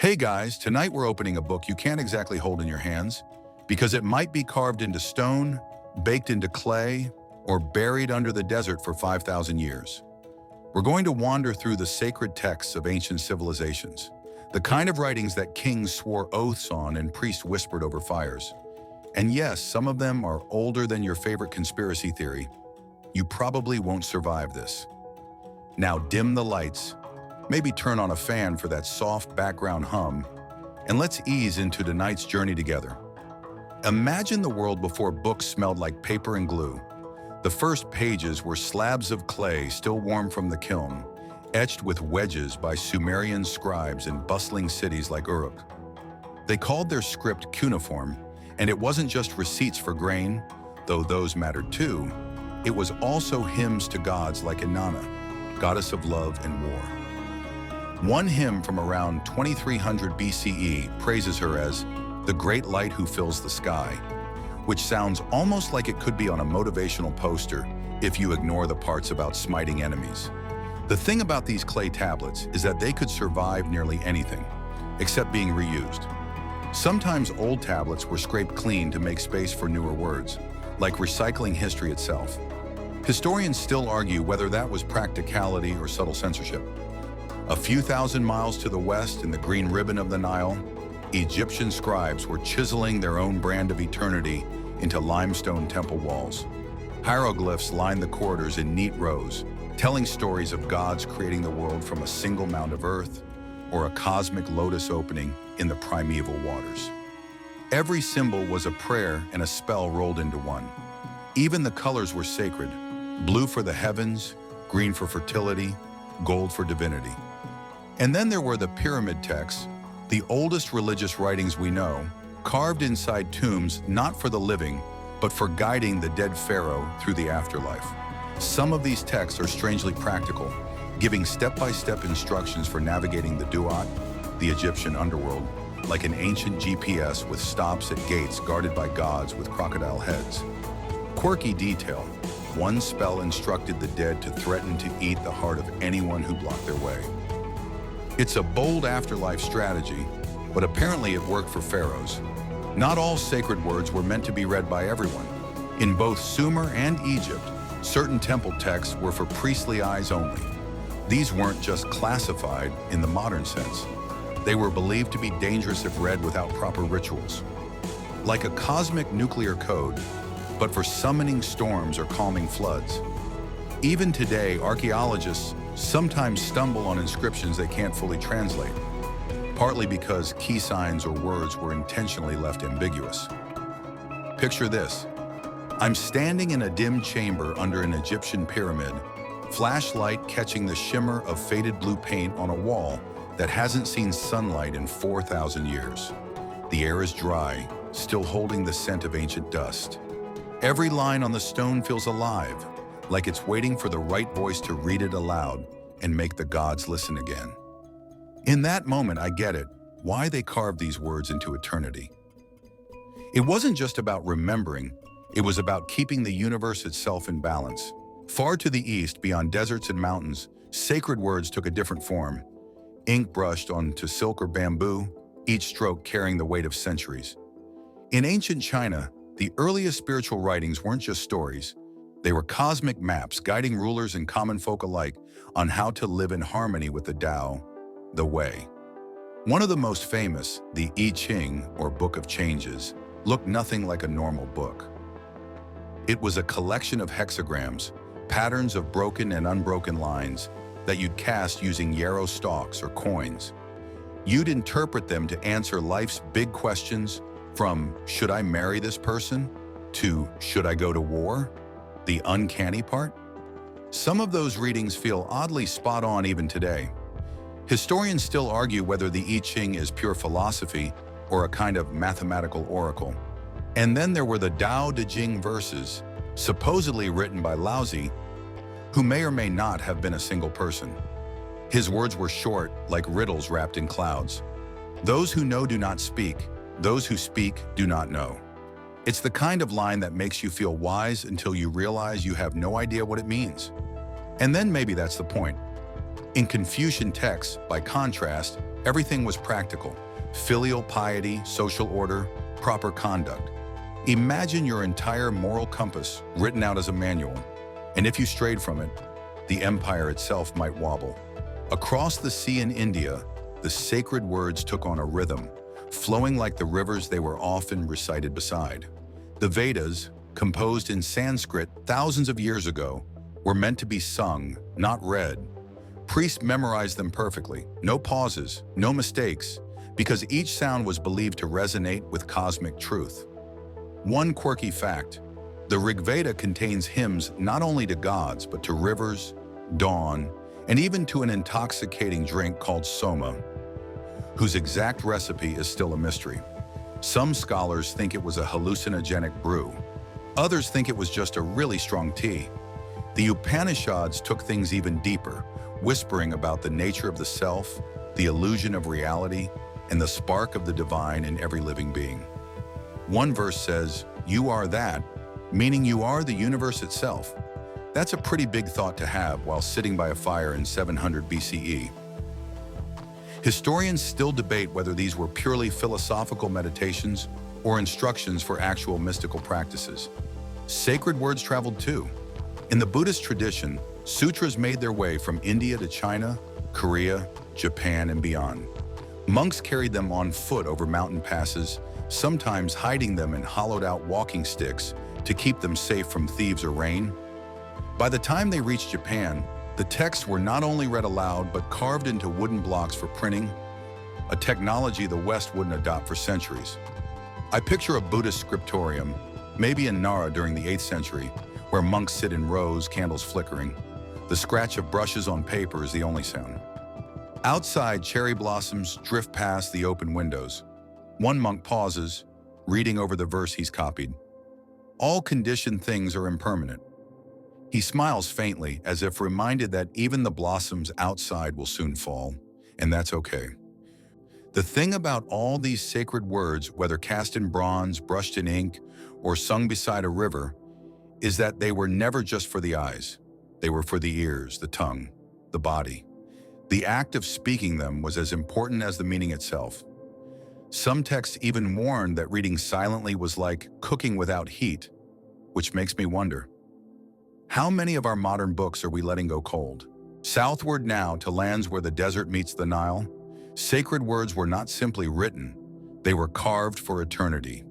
Hey guys, tonight we're opening a book you can't exactly hold in your hands because it might be carved into stone, baked into clay, or buried under the desert for 5,000 years. We're going to wander through the sacred texts of ancient civilizations, the kind of writings that kings swore oaths on and priests whispered over fires. And yes, some of them are older than your favorite conspiracy theory. You probably won't survive this. Now dim the lights, maybe turn on a fan for that soft background hum, and let's ease into tonight's journey together. Imagine the world before books smelled like paper and glue. The first pages were slabs of clay still warm from the kiln, etched with wedges by Sumerian scribes in bustling cities like Uruk. They called their script cuneiform, and it wasn't just receipts for grain, though those mattered too. It was also hymns to gods like Inanna, goddess of love and war. One hymn from around 2300 BCE praises her as the great light who fills the sky, which sounds almost like it could be on a motivational poster if you ignore the parts about smiting enemies. The thing about these clay tablets is that they could survive nearly anything, except being reused. Sometimes old tablets were scraped clean to make space for newer words, like recycling history itself. Historians still argue whether that was practicality or subtle censorship. A few thousand miles to the west in the green ribbon of the Nile, Egyptian scribes were chiseling their own brand of eternity into limestone temple walls. Hieroglyphs lined the corridors in neat rows, telling stories of gods creating the world from a single mound of earth or a cosmic lotus opening in the primeval waters. Every symbol was a prayer and a spell rolled into one. Even the colors were sacred: blue for the heavens, green for fertility, gold for divinity. And then there were the pyramid texts, the oldest religious writings we know, carved inside tombs not for the living, but for guiding the dead pharaoh through the afterlife. Some of these texts are strangely practical, giving step-by-step instructions for navigating the Duat, the Egyptian underworld, like an ancient GPS with stops at gates guarded by gods with crocodile heads. Quirky detail: one spell instructed the dead to threaten to eat the heart of anyone who blocked their way. It's a bold afterlife strategy, but apparently it worked for pharaohs. Not all sacred words were meant to be read by everyone. In both Sumer and Egypt, certain temple texts were for priestly eyes only. These weren't just classified in the modern sense. They were believed to be dangerous if read without proper rituals. Like a cosmic nuclear code, but for summoning storms or calming floods. Even today, archaeologists sometimes stumble on inscriptions they can't fully translate, partly because key signs or words were intentionally left ambiguous. Picture this. I'm standing in a dim chamber under an Egyptian pyramid, flashlight catching the shimmer of faded blue paint on a wall that hasn't seen sunlight in 4,000 years. The air is dry, still holding the scent of ancient dust. Every line on the stone feels alive, like it's waiting for the right voice to read it aloud and make the gods listen again. In that moment, I get it, why they carved these words into eternity. It wasn't just about remembering, it was about keeping the universe itself in balance. Far to the east, beyond deserts and mountains, sacred words took a different form. Ink brushed onto silk or bamboo, each stroke carrying the weight of centuries. In ancient China, the earliest spiritual writings weren't just stories. They were cosmic maps guiding rulers and common folk alike on how to live in harmony with the Tao, the Way. One of the most famous, the I Ching, or Book of Changes, looked nothing like a normal book. It was a collection of hexagrams, patterns of broken and unbroken lines that you'd cast using yarrow stalks or coins. You'd interpret them to answer life's big questions, from should I marry this person to should I go to war? The uncanny part? Some of those readings feel oddly spot on even today. Historians still argue whether the I Ching is pure philosophy or a kind of mathematical oracle. And then there were the Tao Te Ching verses, supposedly written by Lao Tzu, who may or may not have been a single person. His words were short, like riddles wrapped in clouds. Those who know do not speak, those who speak do not know. It's the kind of line that makes you feel wise until you realize you have no idea what it means. And then maybe that's the point. In Confucian texts, by contrast, everything was practical: filial piety, social order, proper conduct. Imagine your entire moral compass written out as a manual, and if you strayed from it, the empire itself might wobble. Across the sea in India, the sacred words took on a rhythm, flowing like the rivers they were often recited beside. The Vedas, composed in Sanskrit thousands of years ago, were meant to be sung, not read. Priests memorized them perfectly, no pauses, no mistakes, because each sound was believed to resonate with cosmic truth. One quirky fact: the Rig Veda contains hymns not only to gods, but to rivers, dawn, and even to an intoxicating drink called soma, whose exact recipe is still a mystery. Some scholars think it was a hallucinogenic brew. Others think it was just a really strong tea. The Upanishads took things even deeper, whispering about the nature of the self, the illusion of reality, and the spark of the divine in every living being. One verse says, "You are that," meaning you are the universe itself. That's a pretty big thought to have while sitting by a fire in 700 BCE. Historians still debate whether these were purely philosophical meditations or instructions for actual mystical practices. Sacred words traveled too. In the Buddhist tradition, sutras made their way from India to China, Korea, Japan, and beyond. Monks carried them on foot over mountain passes, sometimes hiding them in hollowed-out walking sticks to keep them safe from thieves or rain. By the time they reached Japan, the texts were not only read aloud but carved into wooden blocks for printing, a technology the West wouldn't adopt for centuries. I picture a Buddhist scriptorium, maybe in Nara during the 8th century, where monks sit in rows, candles flickering. The scratch of brushes on paper is the only sound. Outside, cherry blossoms drift past the open windows. One monk pauses, reading over the verse he's copied. All conditioned things are impermanent. He smiles faintly, as if reminded that even the blossoms outside will soon fall, and that's okay. The thing about all these sacred words, whether cast in bronze, brushed in ink, or sung beside a river, is that they were never just for the eyes. They were for the ears, the tongue, the body. The act of speaking them was as important as the meaning itself. Some texts even warned that reading silently was like cooking without heat, which makes me wonder, how many of our modern books are we letting go cold? Southward now to lands where the desert meets the Nile, sacred words were not simply written, they were carved for eternity.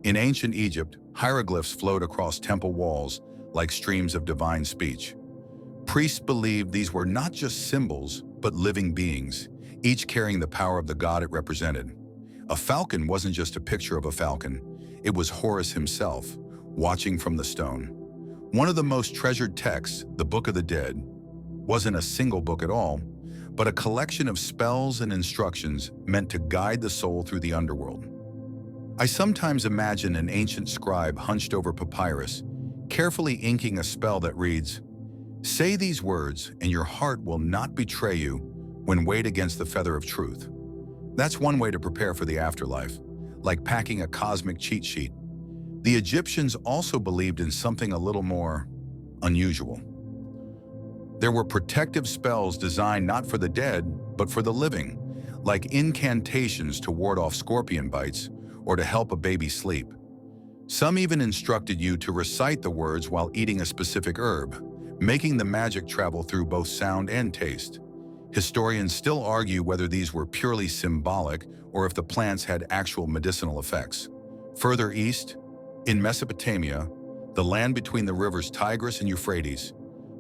In ancient Egypt, hieroglyphs flowed across temple walls like streams of divine speech. Priests believed these were not just symbols, but living beings, each carrying the power of the god it represented. A falcon wasn't just a picture of a falcon, it was Horus himself, watching from the stone. One of the most treasured texts, the Book of the Dead, wasn't a single book at all, but a collection of spells and instructions meant to guide the soul through the underworld. I sometimes imagine an ancient scribe hunched over papyrus, carefully inking a spell that reads, "Say these words, and your heart will not betray you when weighed against the feather of truth." That's one way to prepare for the afterlife, like packing a cosmic cheat sheet. The Egyptians also believed in something a little more unusual. There were protective spells designed not for the dead, but for the living, like incantations to ward off scorpion bites or to help a baby sleep. Some even instructed you to recite the words while eating a specific herb, making the magic travel through both sound and taste. Historians still argue whether these were purely symbolic or if the plants had actual medicinal effects. Further east, in Mesopotamia, the land between the rivers Tigris and Euphrates,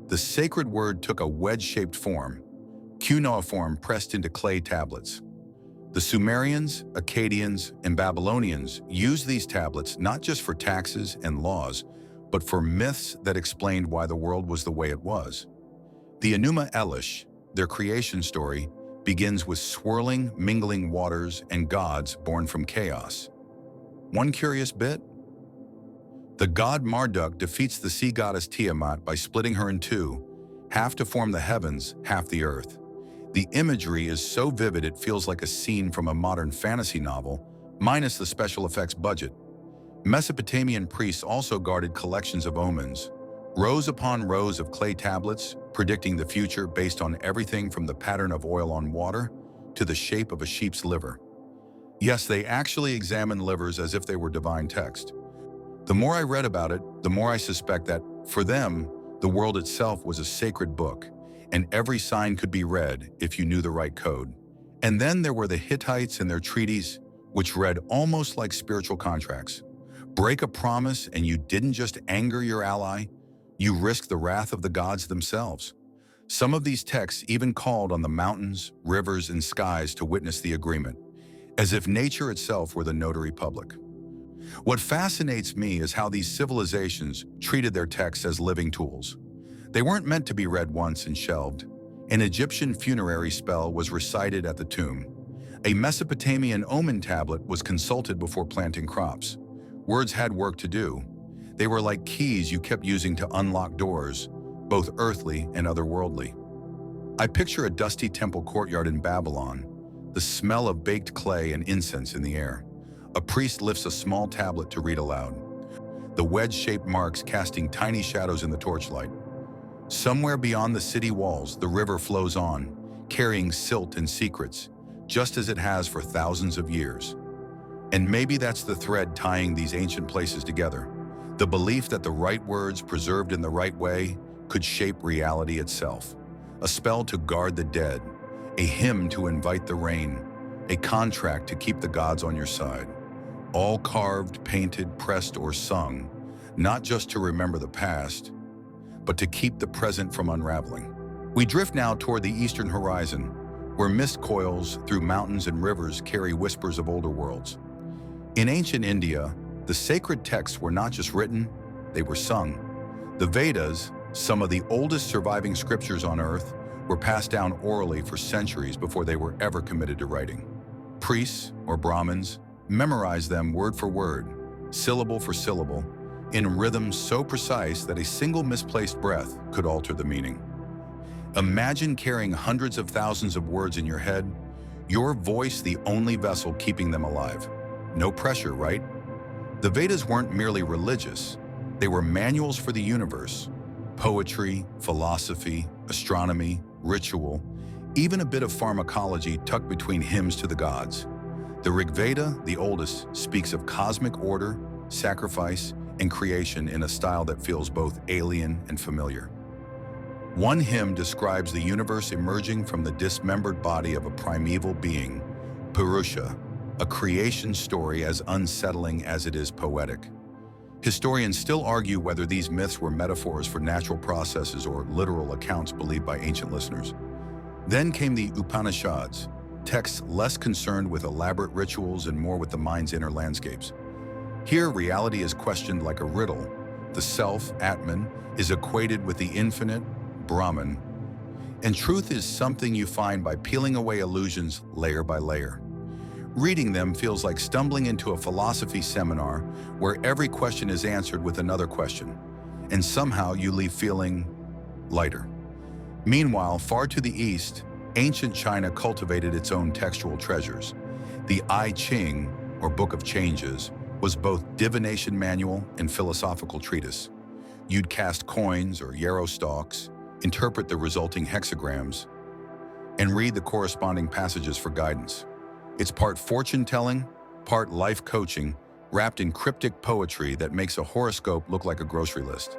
the sacred word took a wedge-shaped form, cuneiform pressed into clay tablets. The Sumerians, Akkadians, and Babylonians used these tablets not just for taxes and laws, but for myths that explained why the world was the way it was. The Enuma Elish, their creation story, begins with swirling, mingling waters and gods born from chaos. One curious bit? The god Marduk defeats the sea goddess Tiamat by splitting her in two, half to form the heavens, half the earth. The imagery is so vivid it feels like a scene from a modern fantasy novel, minus the special effects budget. Mesopotamian priests also guarded collections of omens, Rows upon rows of clay tablets, predicting the future based on everything from the pattern of oil on water to the shape of a sheep's liver. Yes, they actually examined livers as if they were divine text. The more I read about it, the more I suspect that, for them, the world itself was a sacred book, and every sign could be read if you knew the right code. And then there were the Hittites and their treaties, which read almost like spiritual contracts. Break a promise and you didn't just anger your ally, you risked the wrath of the gods themselves. Some of these texts even called on the mountains, rivers, and skies to witness the agreement, as if nature itself were the notary public. What fascinates me is how these civilizations treated their texts as living tools. They weren't meant to be read once and shelved. An Egyptian funerary spell was recited at the tomb. A Mesopotamian omen tablet was consulted before planting crops. Words had work to do. They were like keys you kept using to unlock doors, both earthly and otherworldly. I picture a dusty temple courtyard in Babylon, the smell of baked clay and incense in the air. A priest lifts a small tablet to read aloud, the wedge-shaped marks casting tiny shadows in the torchlight. Somewhere beyond the city walls, the river flows on, carrying silt and secrets, just as it has for thousands of years. And maybe that's the thread tying these ancient places together, the belief that the right words preserved in the right way could shape reality itself. A spell to guard the dead, a hymn to invite the rain, a contract to keep the gods on your side. All carved, painted, pressed, or sung, not just to remember the past, but to keep the present from unraveling. We drift now toward the eastern horizon, where mist coils through mountains and rivers carry whispers of older worlds. In ancient India, the sacred texts were not just written, they were sung. The Vedas, some of the oldest surviving scriptures on earth, were passed down orally for centuries before they were ever committed to writing. Priests, or Brahmins, memorized them word for word, syllable for syllable, in rhythms so precise that a single misplaced breath could alter the meaning. Imagine carrying hundreds of thousands of words in your head, your voice the only vessel keeping them alive. No pressure, right? The Vedas weren't merely religious, they were manuals for the universe. Poetry, philosophy, astronomy, ritual, even a bit of pharmacology tucked between hymns to the gods. The Rig Veda, the oldest, speaks of cosmic order, sacrifice, and creation in a style that feels both alien and familiar. One hymn describes the universe emerging from the dismembered body of a primeval being, Purusha, a creation story as unsettling as it is poetic. Historians still argue whether these myths were metaphors for natural processes or literal accounts believed by ancient listeners. Then came the Upanishads, texts less concerned with elaborate rituals and more with the mind's inner landscapes. Here, reality is questioned like a riddle. The self, Atman, is equated with the infinite, Brahman, and truth is something you find by peeling away illusions layer by layer. Reading them feels like stumbling into a philosophy seminar where every question is answered with another question, and somehow you leave feeling lighter. Meanwhile, far to the east, ancient China cultivated its own textual treasures. The I Ching, or Book of Changes, was both divination manual and philosophical treatise. You'd cast coins or yarrow stalks, interpret the resulting hexagrams, and read the corresponding passages for guidance. It's part fortune-telling, part life coaching, wrapped in cryptic poetry that makes a horoscope look like a grocery list.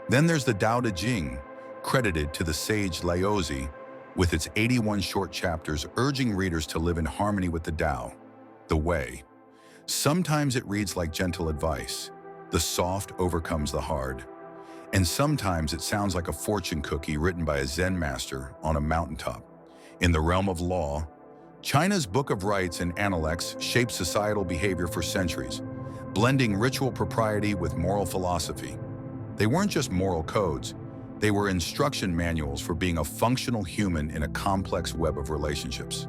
Then there's the Tao Te Ching, credited to the sage Laozi, with its 81 short chapters urging readers to live in harmony with the Tao, the way. Sometimes it reads like gentle advice, the soft overcomes the hard. And sometimes it sounds like a fortune cookie written by a Zen master on a mountaintop. In the realm of law, China's Book of Rites and Analects shaped societal behavior for centuries, blending ritual propriety with moral philosophy. They weren't just moral codes, they were instruction manuals for being a functional human in a complex web of relationships.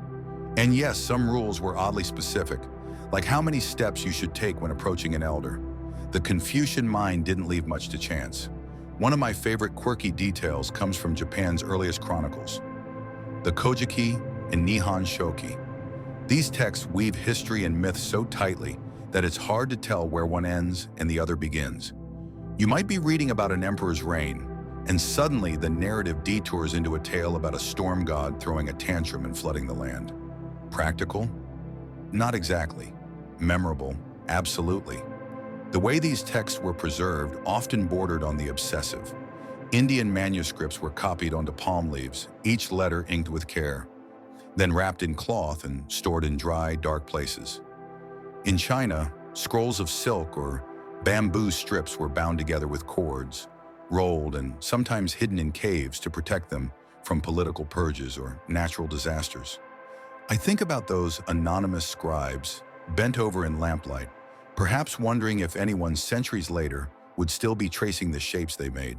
And yes, some rules were oddly specific, like how many steps you should take when approaching an elder. The Confucian mind didn't leave much to chance. One of my favorite quirky details comes from Japan's earliest chronicles, the Kojiki and Nihon Shoki. These texts weave history and myth so tightly that it's hard to tell where one ends and the other begins. You might be reading about an emperor's reign, and suddenly the narrative detours into a tale about a storm god throwing a tantrum and flooding the land. Practical? Not exactly. Memorable? Absolutely. The way these texts were preserved often bordered on the obsessive. Indian manuscripts were copied onto palm leaves, each letter inked with care, then wrapped in cloth and stored in dry, dark places. In China, scrolls of silk or bamboo strips were bound together with cords, rolled and sometimes hidden in caves to protect them from political purges or natural disasters. I think about those anonymous scribes, bent over in lamplight, perhaps wondering if anyone centuries later would still be tracing the shapes they made.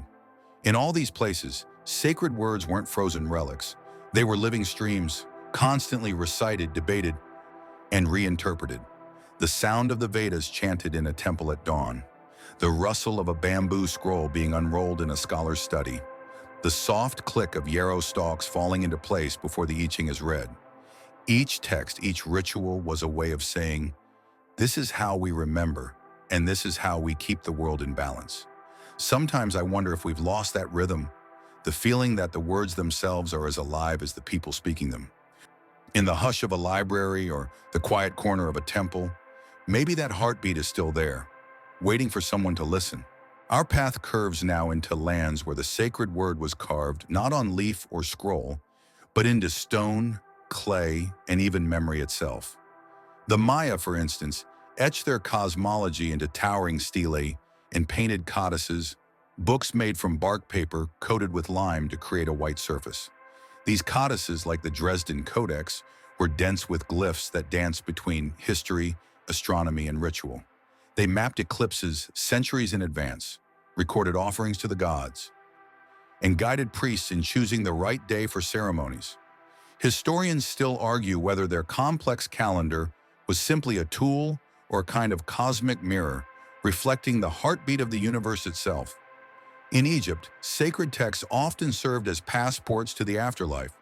In all these places, sacred words weren't frozen relics. They were living streams, constantly recited, debated, and reinterpreted. The sound of the Vedas chanted in a temple at dawn, the rustle of a bamboo scroll being unrolled in a scholar's study, the soft click of yarrow stalks falling into place before the I Ching is read. Each text, each ritual was a way of saying, this is how we remember, and this is how we keep the world in balance. Sometimes I wonder if we've lost that rhythm, the feeling that the words themselves are as alive as the people speaking them. In the hush of a library or the quiet corner of a temple, maybe that heartbeat is still there, waiting for someone to listen. Our path curves now into lands where the sacred word was carved not on leaf or scroll, but into stone, clay, and even memory itself. The Maya, for instance, etched their cosmology into towering stelae and painted codices, books made from bark paper coated with lime to create a white surface. These codices, like the Dresden Codex, were dense with glyphs that danced between history, astronomy, and ritual. They mapped eclipses centuries in advance, recorded offerings to the gods, and guided priests in choosing the right day for ceremonies. Historians still argue whether their complex calendar was simply a tool or a kind of cosmic mirror reflecting the heartbeat of the universe itself. In Egypt, sacred texts often served as passports to the afterlife.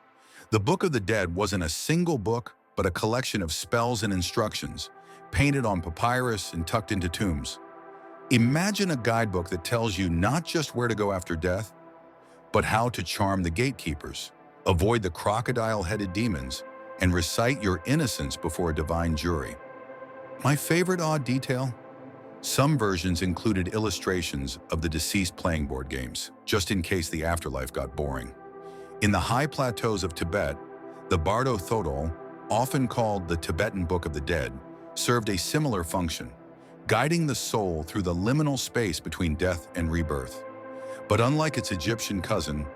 The Book of the Dead wasn't a single book, but a collection of spells and instructions, painted on papyrus and tucked into tombs. Imagine a guidebook that tells you not just where to go after death, but how to charm the gatekeepers, avoid the crocodile-headed demons, and recite your innocence before a divine jury. My favorite odd detail? Some versions included illustrations of the deceased playing board games, just in case the afterlife got boring. In the high plateaus of Tibet, the Bardo Thodol, often called the Tibetan Book of the Dead, served a similar function, guiding the soul through the liminal space between death and rebirth. But unlike its Egyptian cousin,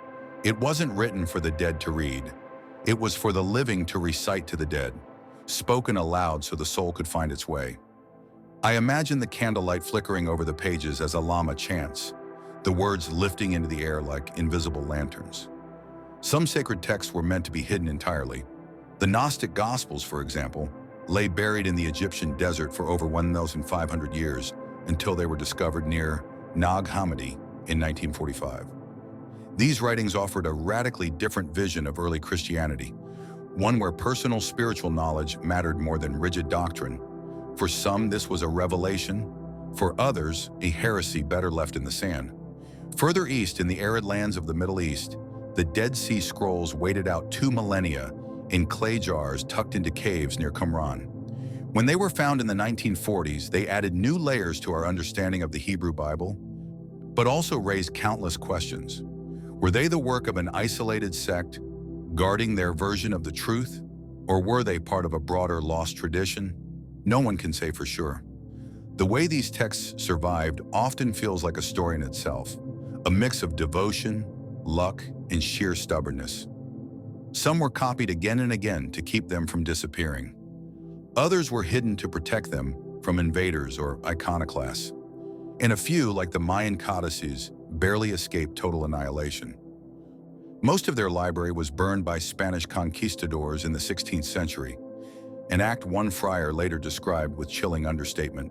it wasn't written for the dead to read. It was for the living to recite to the dead, spoken aloud so the soul could find its way. I imagine the candlelight flickering over the pages as a lama chants, the words lifting into the air like invisible lanterns. Some sacred texts were meant to be hidden entirely. The Gnostic Gospels, for example, lay buried in the Egyptian desert for over 1,500 years until they were discovered near Nag Hammadi in 1945. These writings offered a radically different vision of early Christianity, one where personal spiritual knowledge mattered more than rigid doctrine. For some, this was a revelation. For others, a heresy better left in the sand. Further east, in the arid lands of the Middle East, the Dead Sea Scrolls waited out 2 millennia in clay jars tucked into caves near Qumran. When they were found in the 1940s, they added new layers to our understanding of the Hebrew Bible, but also raised countless questions. Were they the work of an isolated sect, guarding their version of the truth, or were they part of a broader lost tradition? No one can say for sure. The way these texts survived often feels like a story in itself, a mix of devotion, luck, and sheer stubbornness. Some were copied again and again to keep them from disappearing. Others were hidden to protect them from invaders or iconoclasts. And a few, like the Mayan codices, barely escaped total annihilation. Most of their library was burned by Spanish conquistadors in the 16th century, an act one friar later described with chilling understatement.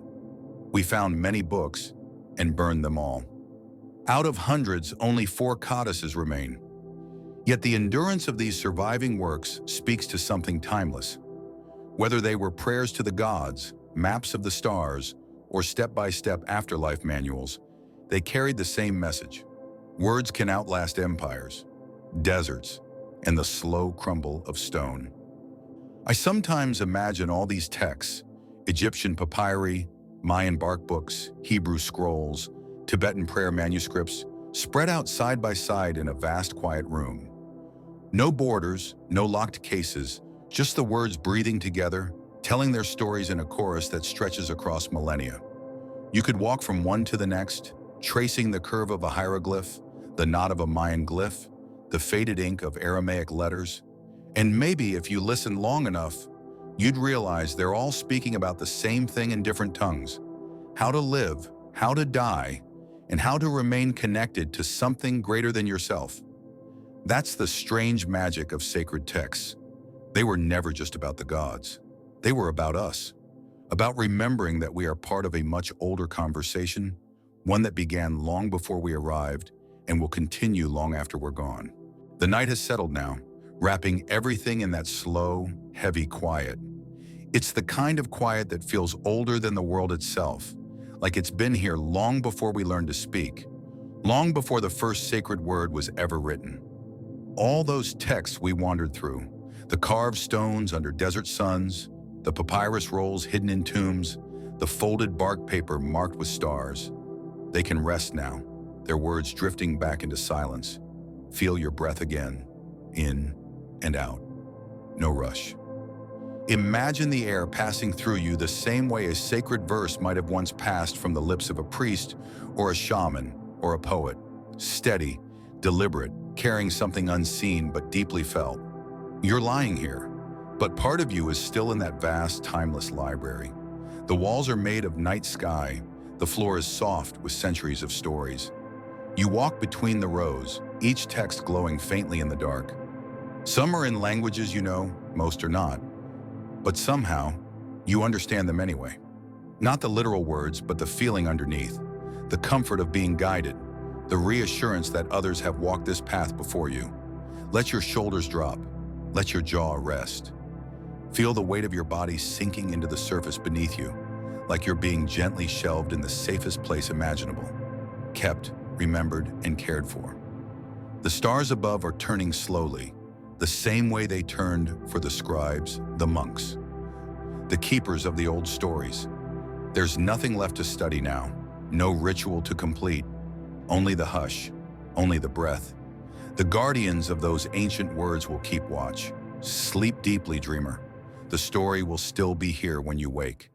We found many books and burned them all. Out of hundreds, only 4 codices remain. Yet the endurance of these surviving works speaks to something timeless. Whether they were prayers to the gods, maps of the stars, or step-by-step afterlife manuals, They carried the same message. Words can outlast empires, deserts, and the slow crumble of stone. I sometimes imagine all these texts, Egyptian papyri, Mayan bark books, Hebrew scrolls, Tibetan prayer manuscripts, spread out side by side in a vast quiet room. No borders, no locked cases, just the words breathing together, telling their stories in a chorus that stretches across millennia. You could walk from one to the next, tracing the curve of a hieroglyph, the knot of a Mayan glyph, the faded ink of Aramaic letters, and maybe if you listen long enough, you'd realize they're all speaking about the same thing in different tongues: how to live, how to die, and how to remain connected to something greater than yourself. That's the strange magic of sacred texts. They were never just about the gods. They were about us, about remembering that we are part of a much older conversation, one that began long before we arrived and will continue long after we're gone. The night has settled now, wrapping everything in that slow, heavy quiet. It's the kind of quiet that feels older than the world itself, like it's been here long before we learned to speak, long before the first sacred word was ever written. All those texts we wandered through, the carved stones under desert suns, the papyrus rolls hidden in tombs, the folded bark paper marked with stars, they can rest now, their words drifting back into silence. Feel your breath again, in and out. No rush. Imagine the air passing through you the same way a sacred verse might have once passed from the lips of a priest or a shaman or a poet. Steady, deliberate, carrying something unseen but deeply felt. You're lying here, but part of you is still in that vast, timeless library. The walls are made of night sky, the floor is soft with centuries of stories. You walk between the rows, each text glowing faintly in the dark. Some are in languages you know, most are not. But somehow, you understand them anyway. Not the literal words, but the feeling underneath, the comfort of being guided, the reassurance that others have walked this path before you. Let your shoulders drop. Let your jaw rest. Feel the weight of your body sinking into the surface beneath you, like you're being gently shelved in the safest place imaginable, kept, remembered, and cared for. The stars above are turning slowly, the same way they turned for the scribes, the monks, the keepers of the old stories. There's nothing left to study now, no ritual to complete, only the hush, only the breath. The guardians of those ancient words will keep watch. Sleep deeply, dreamer. The story will still be here when you wake.